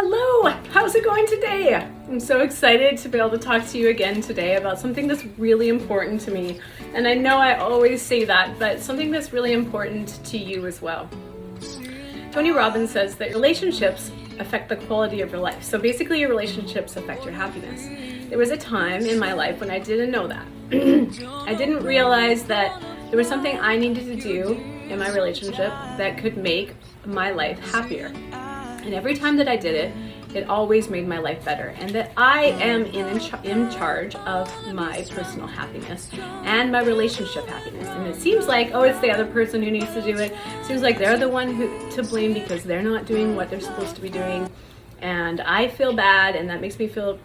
Hello, how's it going today? I'm so excited to be able to talk to you again today about something that's really important to me. And I know I always say that, but something that's really important to you as well. Tony Robbins says that relationships affect the quality of your life. So basically your relationships affect your happiness. There was a time in my life when I didn't know that. I didn't realize that there was something I needed to do in my relationship that could make my life happier. And every time that I did it, it always made my life better. And that I am in charge of my personal happiness and my relationship happiness. And it seems like, oh, it's the other person who needs to do it. It seems like they're the one to blame because they're not doing what they're supposed to be doing. And I feel bad, and that makes me feel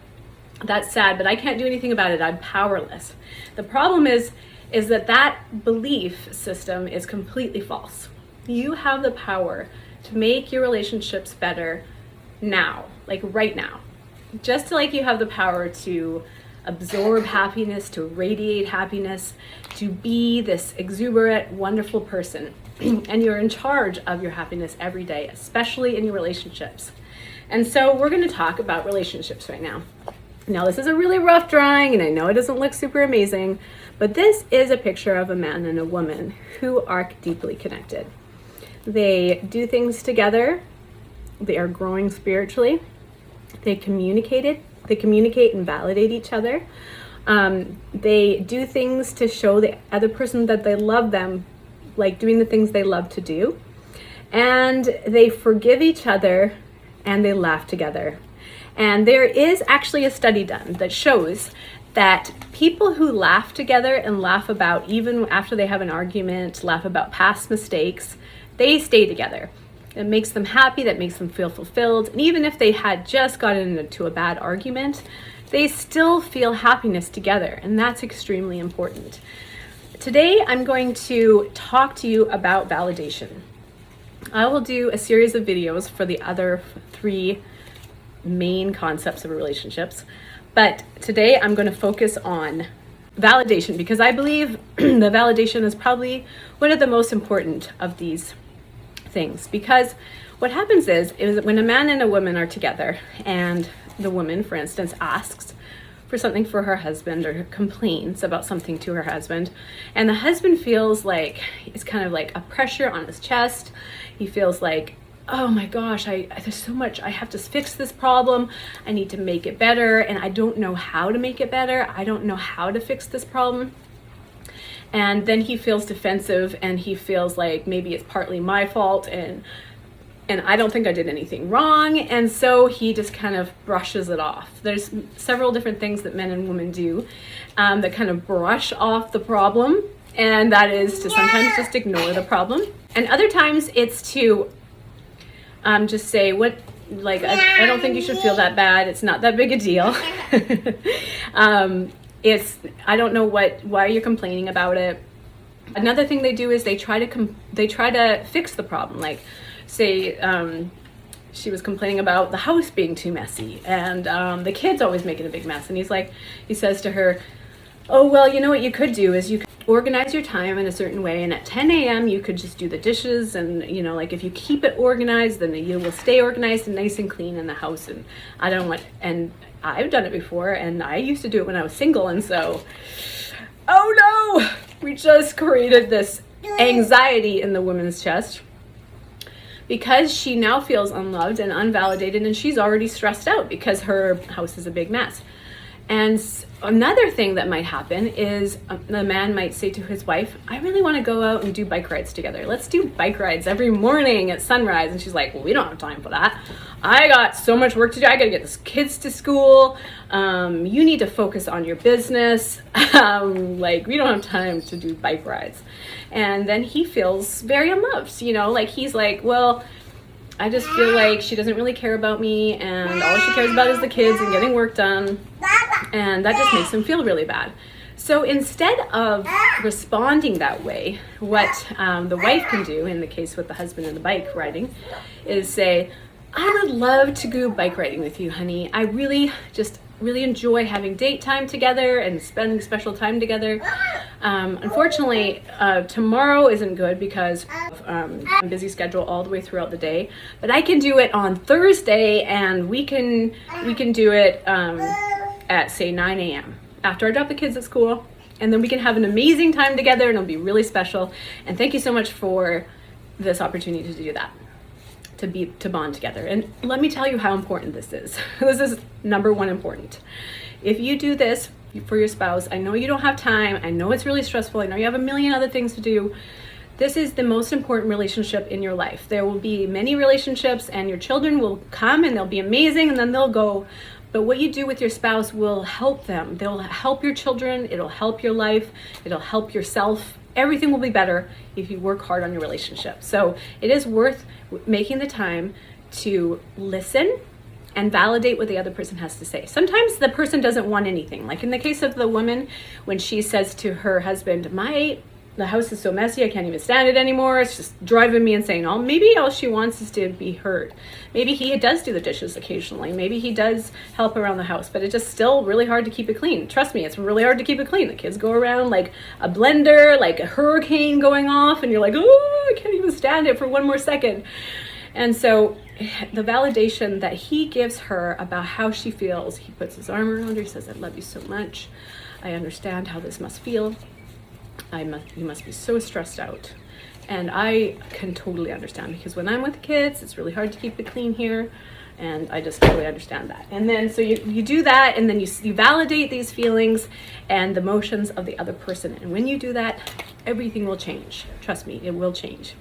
that's sad, but I can't do anything about it. I'm powerless. The problem is that belief system is completely false. You have the power to make your relationships better now, like right now. Just like you have the power to absorb happiness, to radiate happiness, to be this exuberant, wonderful person. And you're in charge of your happiness every day, especially in your relationships. And so we're going to talk about relationships right now. Now, this is a really rough drawing, and I know it doesn't look super amazing, but this is a picture of a man and a woman who are deeply connected. They do things together. They are growing spiritually. They communicate and validate each other. They do things to show the other person that they love them, like doing the things they love to do. And they forgive each other, and they laugh together. And there is actually a study done that shows that people who laugh together and laugh about, even after they have an argument, laugh about past mistakes, they stay together. It makes them happy, that makes them feel fulfilled. And even if they had just gotten into a bad argument, they still feel happiness together. And that's extremely important. Today, I'm going to talk to you about validation. I will do a series of videos for the other three main concepts of relationships. But today, I'm going to focus on validation because I believe the validation is probably one of the most important of these things. Because what happens is when a man and a woman are together and the woman, for instance, asks for something for her husband or complains about something to her husband, and the husband feels like it's kind of like a pressure on his chest. He feels like, oh my gosh, there's so much, I have to fix this problem. I need to make it better, and I don't know how to make it better. I don't know how to fix this problem. And then he feels defensive, and he feels like maybe it's partly my fault, and I don't think I did anything wrong. And so he just kind of brushes it off. There's several different things that men and women do that kind of brush off the problem. And that is to sometimes just ignore the problem. And other times it's to just say, I don't think you should feel that bad. It's not that big a deal. I don't know why you're complaining about it. Another thing they do is they try to fix the problem. Like, say she was complaining about the house being too messy, and the kids always making a big mess. And he says to her, oh, well, you know what you could do is you could organize your time in a certain way, and at 10 a.m. you could just do the dishes, and like if you keep it organized, then you will stay organized and nice and clean in the house. And and I've done it before, and I used to do it when I was single, and so, oh no, we just created this anxiety in the woman's chest because she now feels unloved and unvalidated, and she's already stressed out because her house is a big mess. And another thing that might happen is the man might say to his wife, I really want to go out and do bike rides together. Let's do bike rides every morning at sunrise. And she's like, well, we don't have time for that. I got so much work to do. I got to get the kids to school. You need to focus on your business. We don't have time to do bike rides. And then he feels very unloved. He's like, well, I just feel like she doesn't really care about me, and all she cares about is the kids and getting work done. And that just makes him feel really bad. So instead of responding that way, what the wife can do, in the case with the husband and the bike riding, is say, I would love to go bike riding with you, honey. I really enjoy having date time together and spending special time together. Unfortunately, tomorrow isn't good because of a busy schedule all the way throughout the day. But I can do it on Thursday, and we can do it at say 9 a.m. after I drop the kids at school, and then we can have an amazing time together, and it'll be really special. And thank you so much for this opportunity to do that. To bond together. And let me tell you how important this is. This is number one important. If you do this for your spouse, I know you don't have time, I know it's really stressful, I know you have a million other things to do. This is the most important relationship in your life. There will be many relationships, and your children will come and they'll be amazing, and then they'll go. But what you do with your spouse will help them. They'll help your children, it'll help your life, it'll help yourself. Everything will be better if you work hard on your relationship. So it is worth making the time to listen and validate what the other person has to say. Sometimes the person doesn't want anything. Like in the case of the woman, when she says to her husband, the house is so messy, I can't even stand it anymore. It's just driving me insane. Maybe all she wants is to be heard. Maybe he does do the dishes occasionally. Maybe he does help around the house, but it's just still really hard to keep it clean. Trust me, it's really hard to keep it clean. The kids go around like a blender, like a hurricane going off, and you're like, oh, I can't even stand it for one more second. And so the validation that he gives her about how she feels, he puts his arm around her, he says, I love you so much. I understand how this must feel. You must be so stressed out. And I can totally understand, because when I'm with the kids, it's really hard to keep it clean here. And I just totally understand that. And then so you do that, and then you validate these feelings and the emotions of the other person. And when you do that, everything will change. Trust me, it will change.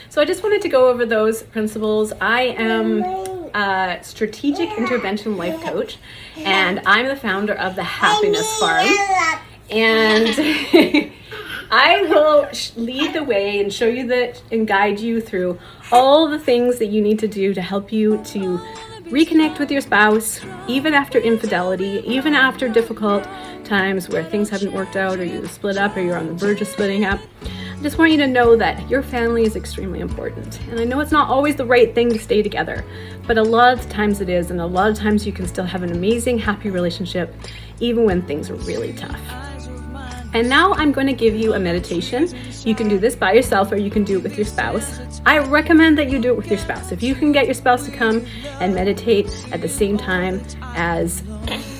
So I just wanted to go over those principles. I am a strategic intervention life coach, and I'm the founder of the Happiness Farm. And I will lead the way and show you and guide you through all the things that you need to do to help you to reconnect with your spouse, even after infidelity, even after difficult times where things haven't worked out, or you split up, or you're on the verge of splitting up. I just want you to know that your family is extremely important. And I know it's not always the right thing to stay together, but a lot of times it is, and a lot of times you can still have an amazing, happy relationship, even when things are really tough. And now I'm going to give you a meditation. You can do this by yourself, or you can do it with your spouse. I recommend that you do it with your spouse. If you can get your spouse to come and meditate at the same time as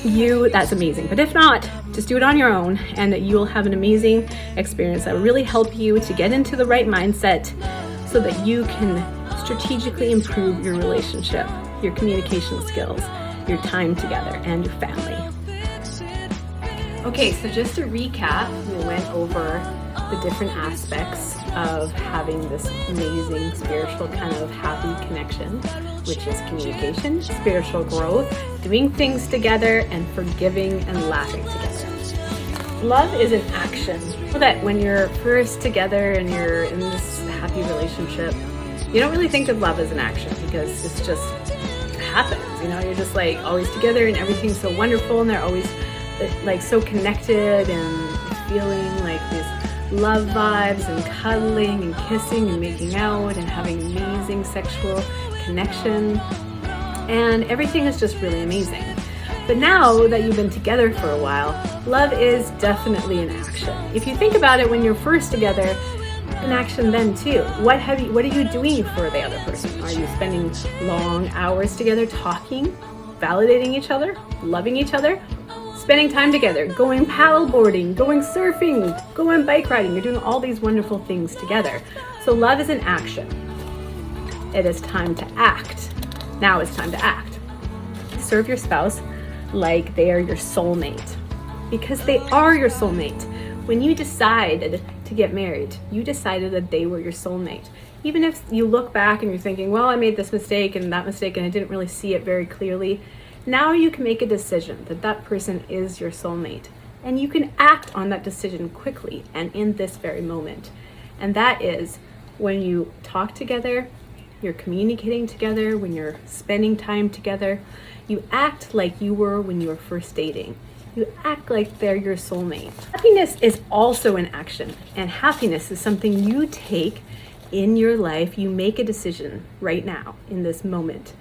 you, that's amazing. But if not, just do it on your own, and you'll have an amazing experience that will really help you to get into the right mindset so that you can strategically improve your relationship, your communication skills, your time together, and your family. Okay, so just to recap, we went over the different aspects of having this amazing spiritual kind of happy connection, which is communication, spiritual growth, doing things together, and forgiving and laughing together. Love is an action. So that when you're first together and you're in this happy relationship, you don't really think of love as an action, because it's just happens. You're just like always together, and everything's so wonderful, and they're always like so connected and feeling like these love vibes and cuddling and kissing and making out and having amazing sexual connection, and everything is just really amazing. But now that you've been together for a while, love is definitely an action. If you think about it, when you're first together, an action then too. What are you doing for the other person? Are you spending long hours together talking, validating each other, loving each other? Spending time together, going paddle boarding, going surfing, going bike riding. You're doing all these wonderful things together. So love is an action. It is time to act. Now it's time to act. Serve your spouse like they are your soulmate, because they are your soulmate. When you decided to get married, you decided that they were your soulmate. Even if you look back and you're thinking, well, I made this mistake and that mistake and I didn't really see it very clearly, now you can make a decision that that person is your soulmate, and you can act on that decision quickly and in this very moment. And that is when you talk together, you're communicating together, when you're spending time together, you act like you were when you were first dating. You act like they're your soulmate. Happiness is also an action, and happiness is something you take in your life, you make a decision right now in this moment.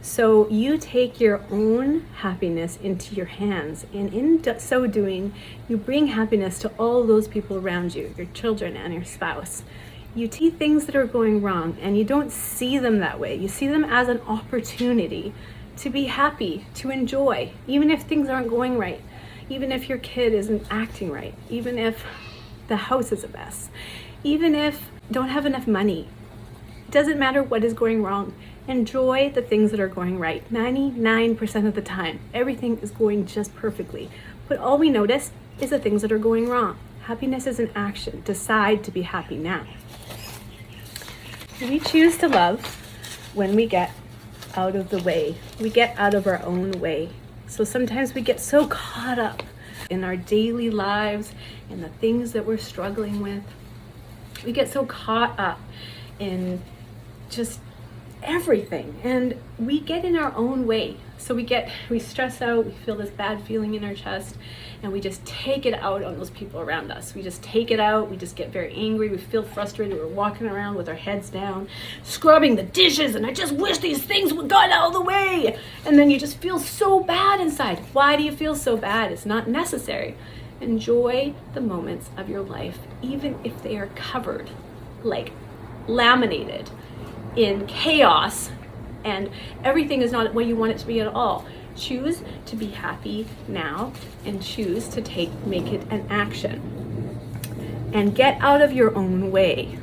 So you take your own happiness into your hands, and in so doing, you bring happiness to all those people around you, your children and your spouse. You see things that are going wrong, and you don't see them that way. You see them as an opportunity to be happy, to enjoy, even if things aren't going right, even if your kid isn't acting right, even if the house is a mess, even if you don't have enough money. It doesn't matter what is going wrong. Enjoy the things that are going right. 99% of the time, everything is going just perfectly. But all we notice is the things that are going wrong. Happiness is an action. Decide to be happy now. We choose to love when we get out of the way. We get out of our own way. So sometimes we get so caught up in our daily lives and the things that we're struggling with. We get so caught up in just everything, and we get in our own way. So we stress out, we feel this bad feeling in our chest, and we just take it out on those people around us. We just take it out, we just get very angry, we feel frustrated, we're walking around with our heads down, scrubbing the dishes, and I just wish these things would got out of the way. And then you just feel so bad inside. Why do you feel so bad? It's not necessary. Enjoy the moments of your life, even if they are covered, like laminated in chaos, and everything is not what you want it to be at all. Choose to be happy now, and choose to make it an action, and get out of your own way.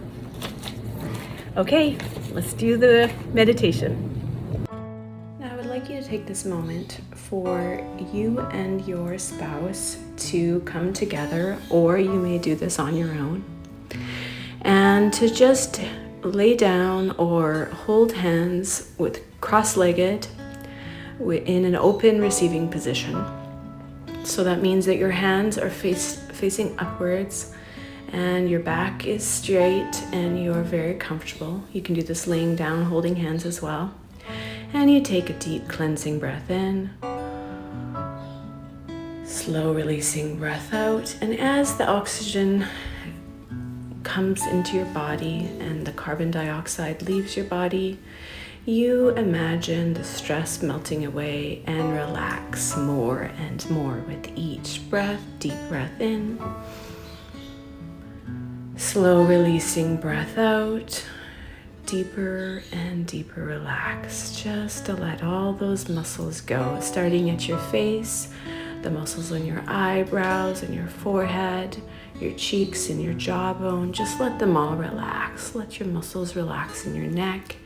Okay, let's do the meditation. Now I would like you to take this moment for you and your spouse to come together, or you may do this on your own, and to just lay down or hold hands with cross-legged in an open receiving position. So that means that your hands are facing upwards and your back is straight and you're very comfortable. You can do this laying down, holding hands as well. And you take a deep cleansing breath in, slow releasing breath out. And as the oxygen comes into your body and the carbon dioxide leaves your body, you imagine the stress melting away and relax more and more with each breath. Deep breath in, slow releasing breath out, deeper and deeper relax, just to let all those muscles go, starting at your face, the muscles on your eyebrows and your forehead, your cheeks and your jawbone. Just let them all relax. Let your muscles relax in your neck,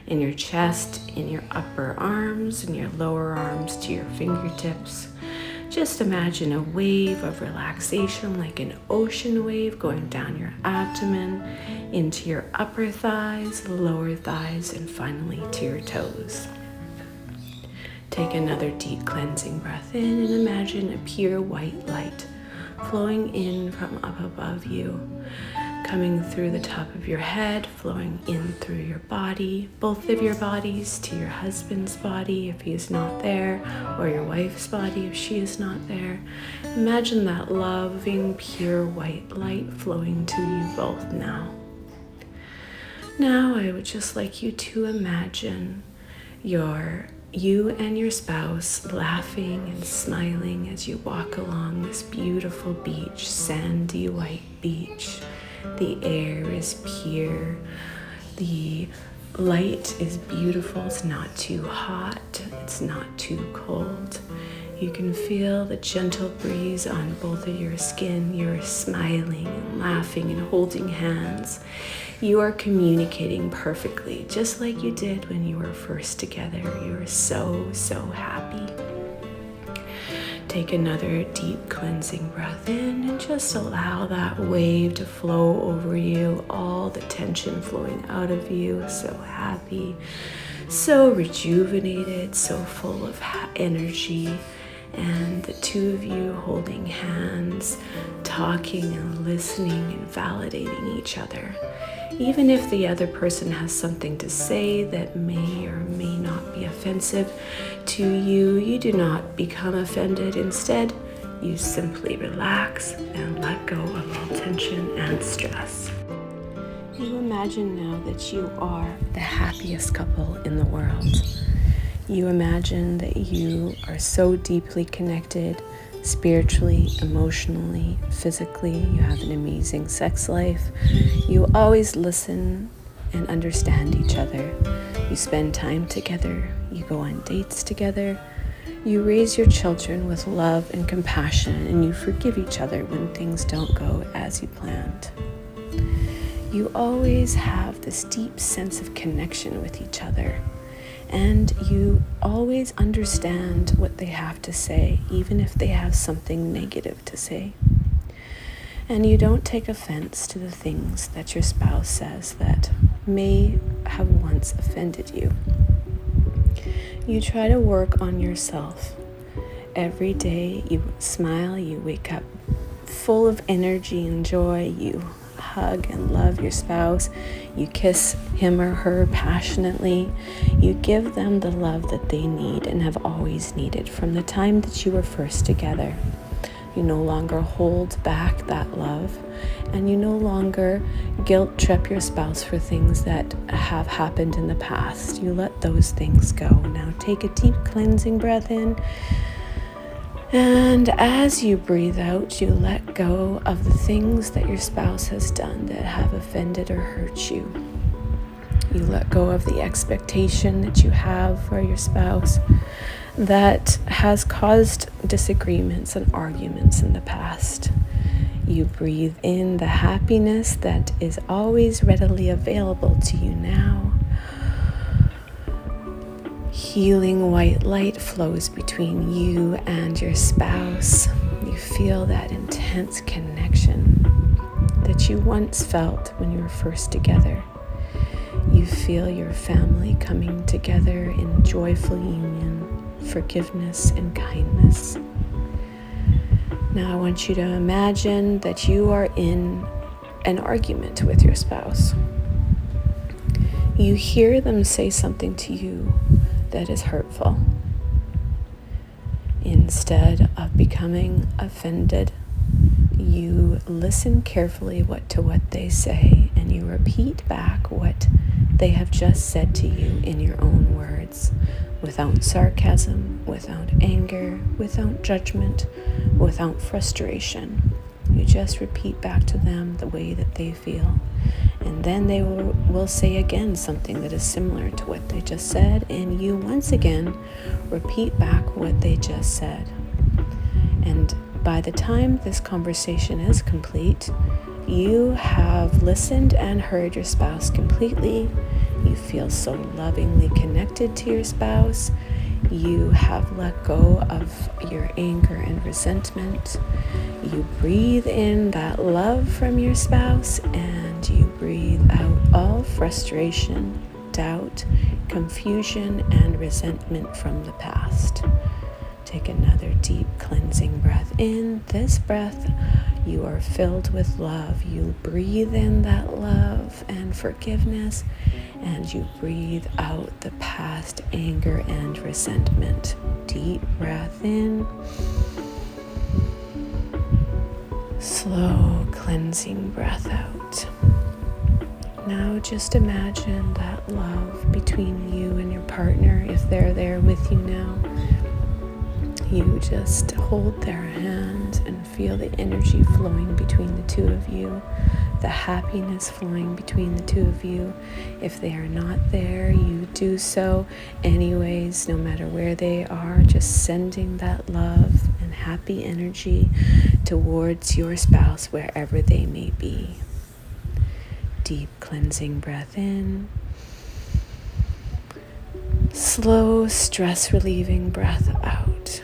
in your chest, in your upper arms, and your lower arms to your fingertips. Just imagine a wave of relaxation, like an ocean wave, going down your abdomen, into your upper thighs, lower thighs, and finally to your toes. Take another deep cleansing breath in and imagine a pure white light flowing in from up above you, coming through the top of your head, flowing in through your body, both of your bodies, to your husband's body if he is not there, or your wife's body if she is not there. Imagine that loving, pure white light flowing to you both now. Now I would just like you to imagine you and your spouse laughing and smiling as you walk along this beautiful beach, sandy white beach. The air is pure, the light is beautiful, it's not too hot, it's not too cold. You can feel the gentle breeze on both of your skin. You're smiling and laughing and holding hands. You are communicating perfectly, just like you did when you were first together. You are so, so happy. Take another deep cleansing breath in and just allow that wave to flow over you, all the tension flowing out of you. So happy, so rejuvenated, so full of energy. And the two of you holding hands, talking and listening and validating each other. Even if the other person has something to say that may or may not be offensive to you, you do not become offended. Instead, you simply relax and let go of all tension and stress. You imagine now that you are the happiest couple in the world. You imagine that you are so deeply connected spiritually, emotionally, physically. You have an amazing sex life. You always listen and understand each other. You spend time together. You go on dates together. You raise your children with love and compassion, and you forgive each other when things don't go as you planned. You always have this deep sense of connection with each other. And you always understand what they have to say, even if they have something negative to say. And you don't take offense to the things that your spouse says that may have once offended you. You try to work on yourself. Every day you smile, you wake up full of energy and joy, you hug and love your spouse, you kiss him or her passionately, you give them the love that they need and have always needed from the time that you were first together. You no longer hold back that love, and you no longer guilt trip your spouse for things that have happened in the past. You let those things go. Now take a deep cleansing breath in. And as you breathe out, you let go of the things that your spouse has done that have offended or hurt you. You let go of the expectation that you have for your spouse that has caused disagreements and arguments in the past. You breathe in the happiness that is always readily available to you now. Healing white light flows between you and your spouse. You feel that intense connection that you once felt when you were first together. You feel your family coming together in joyful union, forgiveness and kindness. Now I want you to imagine that you are in an argument with your spouse. You hear them say something to you that is hurtful. Instead of becoming offended, you listen carefully to what they say, and you repeat back what they have just said to you in your own words, without sarcasm, without anger, without judgment, without frustration. You just repeat back to them the way that they feel. And then they will say again something that is similar to what they just said, and you once again repeat back what they just said. And by the time this conversation is complete, you have listened and heard your spouse completely. You feel so lovingly connected to your spouse. You have let go of your anger and resentment. You breathe in that love from your spouse, and you breathe out all frustration, doubt, confusion, and resentment from the past. Take another deep cleansing breath in. This breath, you are filled with love. You breathe in that love and forgiveness, and you breathe out the past anger and resentment. Deep breath in. Slow cleansing breath out. Now just imagine that love between you and your partner, if they're there with you now. You just hold their hands and feel the energy flowing between the two of you, the happiness flowing between the two of you. If they are not there, you do so anyways, no matter where they are, just sending that love and happy energy towards your spouse wherever they may be. Deep cleansing breath in. Slow, stress-relieving breath out.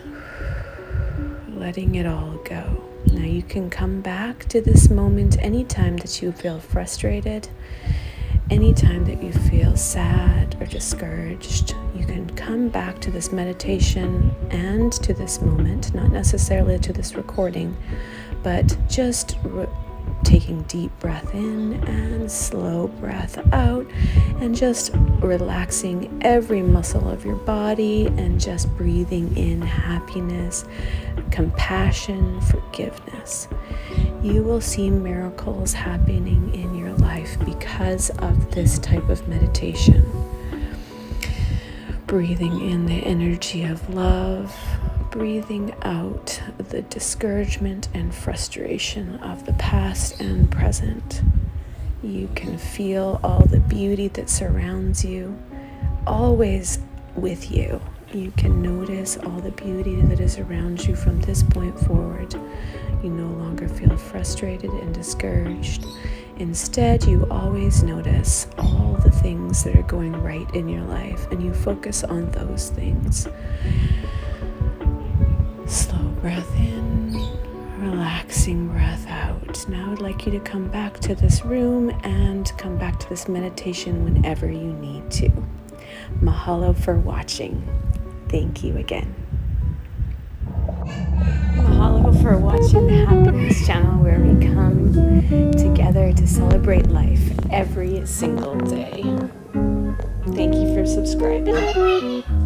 Letting it all go. Now you can come back to this moment anytime that you feel frustrated, anytime that you feel sad or discouraged. You can come back to this meditation and to this moment, not necessarily to this recording, but just taking deep breath in and slow breath out, and just relaxing every muscle of your body and just breathing in happiness, compassion, forgiveness. You will see miracles happening in your life because of this type of meditation. Breathing in the energy of love, breathing out the discouragement and frustration of the past and present. You can feel all the beauty that surrounds you, always with you. You can notice all the beauty that is around you from this point forward. You no longer feel frustrated and discouraged. Instead, you always notice all the things that are going right in your life, and you focus on those things. Slow breath in, relaxing breath out. Now I'd like you to come back to this room and come back to this meditation whenever you need to. Mahalo for watching. Thank you again. Mahalo for watching the Happiness channel, where we come together to celebrate life every single day. Thank you for subscribing.